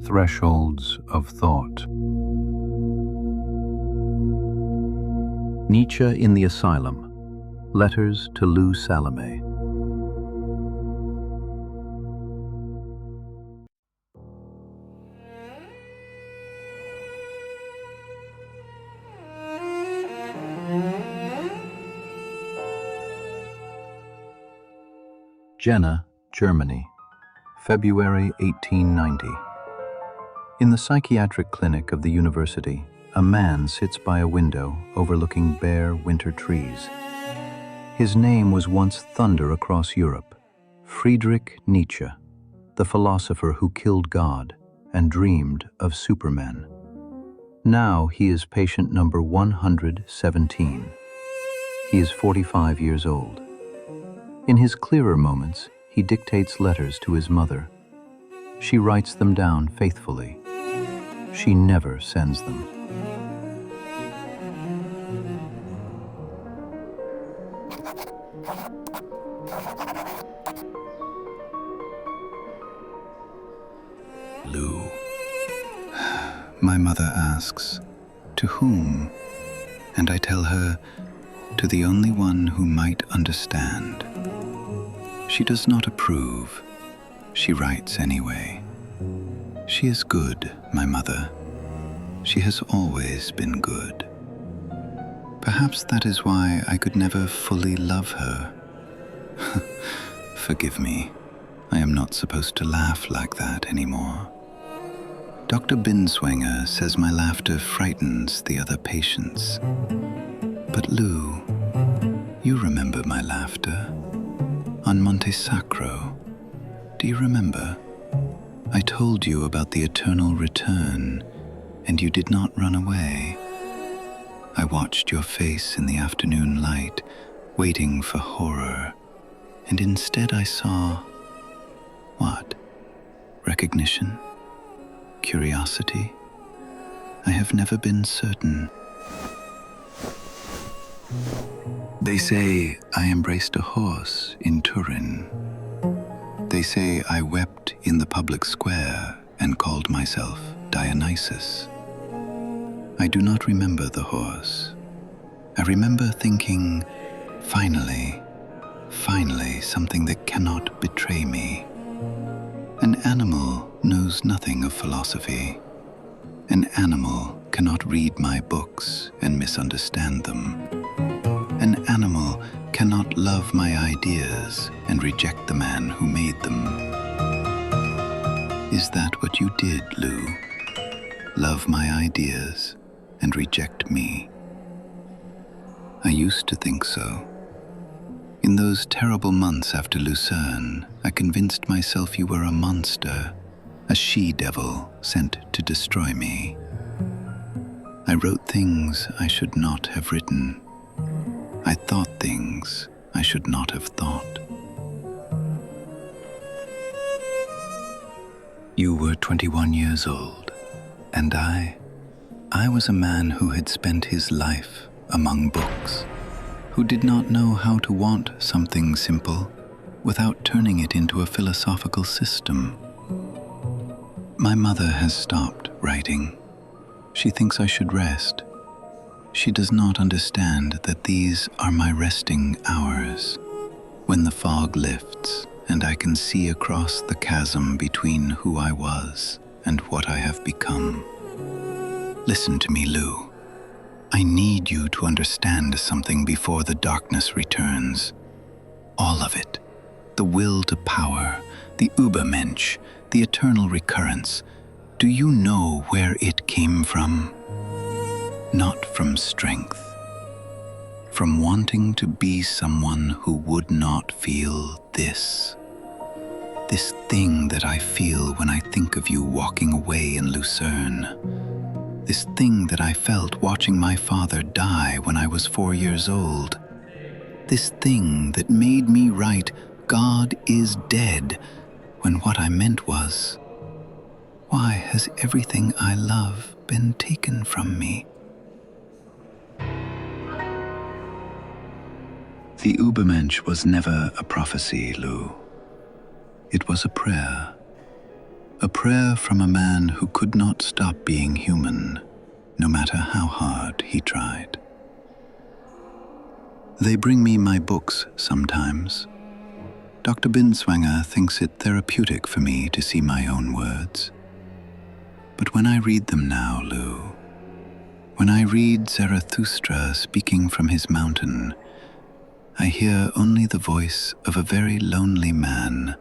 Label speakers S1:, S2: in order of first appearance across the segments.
S1: AboutThresholds of Thought. Nietzsche in the Asylum. Letters to Lou Salomé. Jena, Germany, February 1890. In the psychiatric clinic of the university, a man sits by a window overlooking bare winter trees. His name was once thunder across Europe, Friedrich Nietzsche, the philosopher who killed God and dreamed of supermen. Now he is patient number 117. He is 45 years old. In his clearer moments, he dictates letters to his mother. She writes them down faithfully. She never sends them.
S2: Lou. My mother asks, to whom? And I tell her, to the only one who might understand. She does not approve. She writes anyway. She is good, my mother. She has always been good. Perhaps that is why I could never fully love her. Forgive me. I am not supposed to laugh like that anymore. Dr. Binswanger says my laughter frightens the other patients. But Lou, you remember my laughter? On Monte Sacro. Do you remember? I told you about the eternal return, and you did not run away. I watched your face in the afternoon light, waiting for horror, and instead I saw... what? Recognition? Curiosity? I have never been certain. They say I embraced a horse in Turin. They say I wept in the public square and called myself Dionysus. I do not remember the horse. I remember thinking, finally, something that cannot betray me. An animal knows nothing of philosophy. An animal cannot read my books and misunderstand them. An animal cannot love my ideas and reject the man who made them. Is that what you did, Lou? Love my ideas and reject me? I used to think so. In those terrible months after Lucerne, I convinced myself you were a monster, a she-devil sent to destroy me. I wrote things I should not have written. I thought things I should not have thought. You were 21 years old, and I was a man who had spent his life among books, who did not know how to want something simple without turning it into a philosophical system. My mother has stopped writing. She thinks I should rest. She does not understand that these are my resting hours, when the fog lifts and I can see across the chasm between who I was and what I have become. Listen to me, Lou. I need you to understand something before the darkness returns. All of it. The will to power, the Übermensch, the eternal recurrence. Do you know where it came from? Not from strength. From wanting to be someone who would not feel this. This thing that I feel when I think of you walking away in Lucerne. This thing that I felt watching my father die when I was 4 years old. This thing that made me write, God is dead, when what I meant was, why has everything I love been taken from me? The Übermensch was never a prophecy, Lou. It was a prayer A prayer from a man who could not stop being human, no matter how hard he tried. They bring me my books sometimes. Dr. Binswanger thinks it therapeutic for me to see my own words. But when I read them now, Lou, when I read Zarathustra speaking from his mountain, I hear only the voice of a very lonely man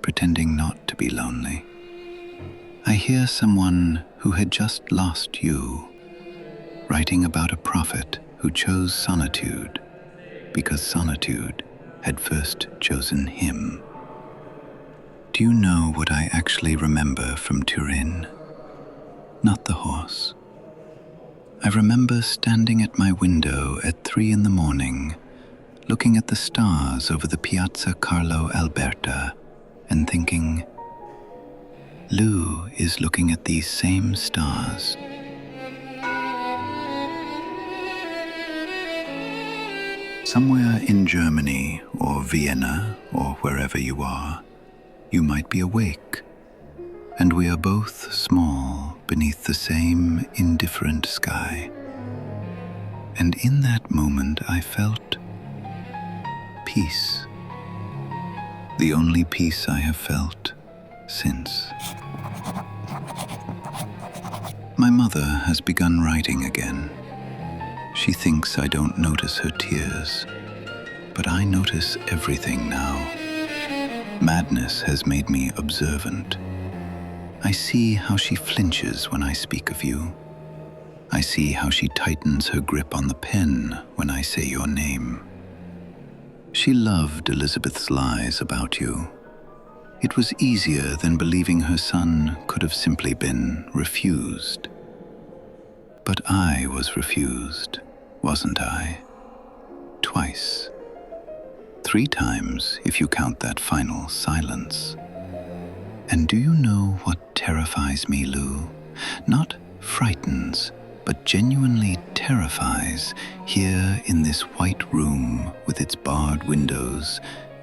S2: pretending not to be lonely. I hear someone who had just lost you, writing about a prophet who chose solitude because solitude had first chosen him. Do you know what I actually remember from Turin? Not the horse. I remember standing at my window at 3 a.m, looking at the stars over the Piazza Carlo Alberta and thinking, Lou is looking at these same stars. Somewhere in Germany or Vienna or wherever you are, you might be awake, and we are both small beneath the same indifferent sky. And in that moment I felt peace. The only peace I have felt since. My mother has begun writing again. She thinks I don't notice her tears, but I notice everything now. Madness has made me observant. I see how she flinches when I speak of you. I see how she tightens her grip on the pen when I say your name. She loved Elizabeth's lies about you. It was easier than believing her son could have simply been refused. But I was refused, wasn't I? Twice. 3 times if you count that final silence. And do you know what terrifies me, Lou? Not frightens, but genuinely terrifies here in this white room with its barred windows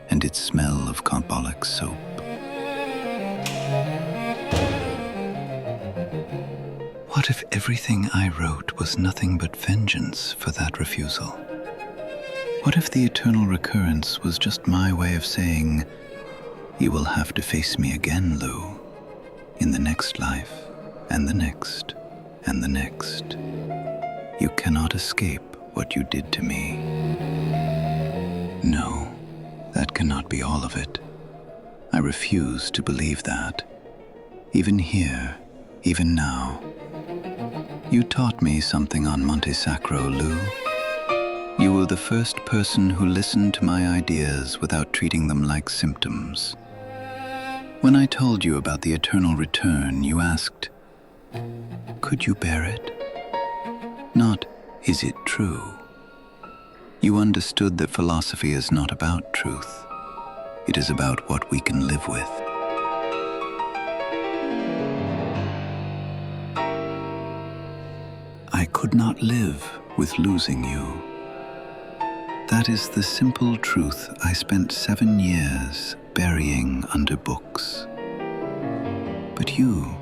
S2: and its smell of carbolic soap. What if everything I wrote was nothing but vengeance for that refusal? What if the eternal recurrence was just my way of saying, you will have to face me again, Lou, in the next life, and the next, and the next. You cannot escape what you did to me. No, that cannot be all of it. I refuse to believe that. Even here, even now. You taught me something on Monte Sacro, Lou. You were the first person who listened to my ideas without treating them like symptoms. When I told you about the eternal return, you asked, could you bear it? Not, is it true? You understood that philosophy is not about truth. It is about what we can live with. I could not live with losing you. That is the simple truth I spent 7 years burying under books. But you,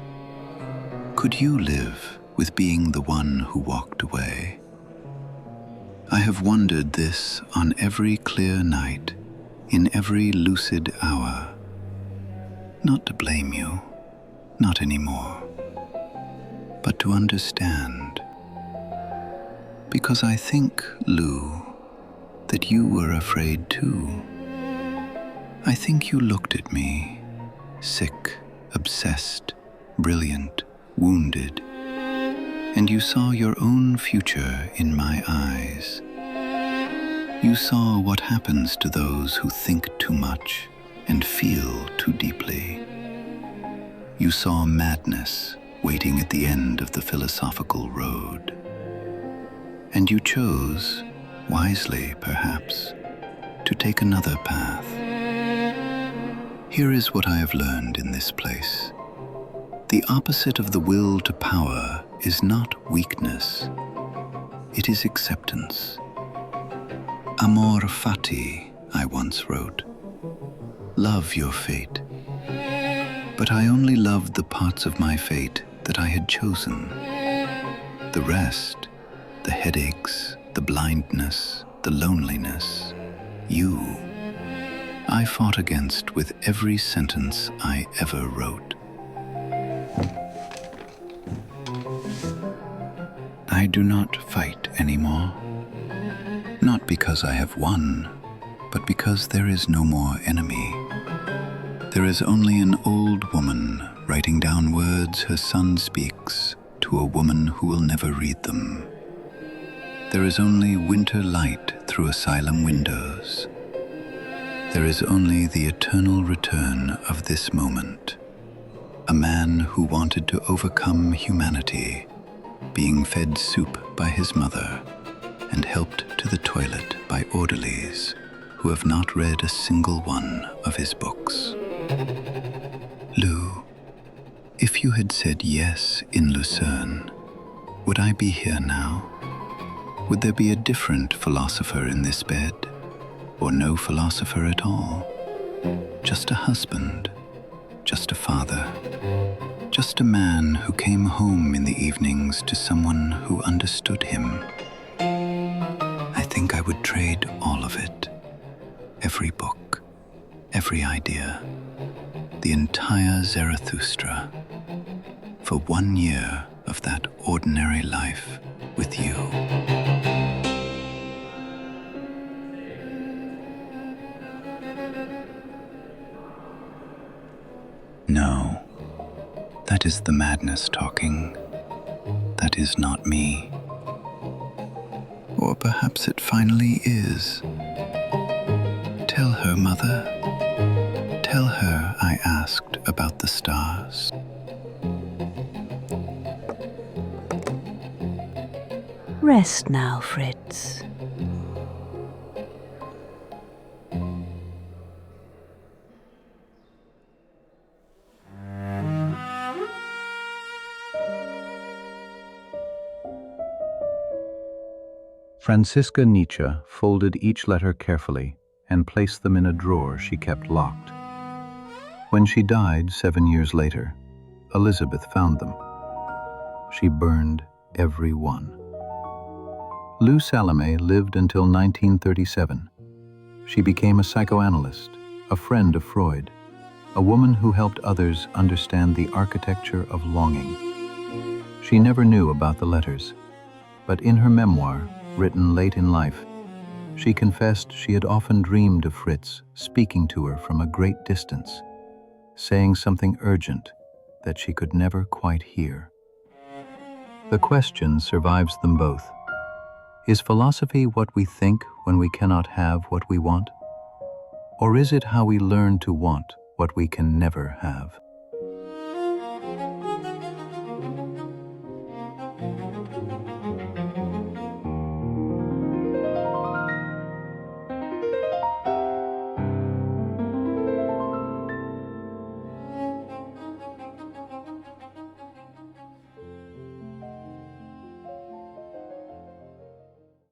S2: could you live with being the one who walked away? I have wondered this on every clear night, in every lucid hour. Not to blame you, not anymore, but to understand. Because I think, Lou, that you were afraid too. I think you looked at me, sick, obsessed, brilliant, wounded, and you saw your own future in my eyes. You saw what happens to those who think too much and feel too deeply. You saw madness waiting at the end of the philosophical road. And you chose, wisely perhaps, to take another path. Here is what I have learned in this place. The opposite of the will to power is not weakness. It is acceptance. Amor fati, I once wrote. Love your fate. But I only loved the parts of my fate that I had chosen. The rest, the headaches, the blindness, the loneliness, you, I fought against with every sentence I ever wrote. I do not fight anymore. Not because I have won, but because there is no more enemy. There is only an old woman writing down words her son speaks to a woman who will never read them. There is only winter light through asylum windows. There is only the eternal return of this moment. A man who wanted to overcome humanity, being fed soup by his mother and helped to the toilet by orderlies who have not read a single one of his books. Lou, if you had said yes in Lucerne, would I be here now? Would there be a different philosopher in this bed, or no philosopher at all? Just a husband, just a father, just a man who came home in the evenings to someone who understood him. I think I would trade all of it, every book, every idea, the entire Zarathustra, for 1 year of that ordinary life with you. No, that is the madness talking. That is not me. Or perhaps it finally is. Tell her, Mother. Tell her I asked about the stars.
S3: Rest now, Fritz.
S1: Franziska Nietzsche folded each letter carefully and placed them in a drawer she kept locked. When she died 7 years later, Elizabeth found them. She burned every one. Lou Salomé lived until 1937. She became a psychoanalyst, a friend of Freud, a woman who helped others understand the architecture of longing. She never knew about the letters, but in her memoir, written late in life, she confessed she had often dreamed of Fritz speaking to her from a great distance, saying something urgent that she could never quite hear. The question survives them both. Is philosophy what we think when we cannot have what we want? Or is it how we learn to want what we can never have?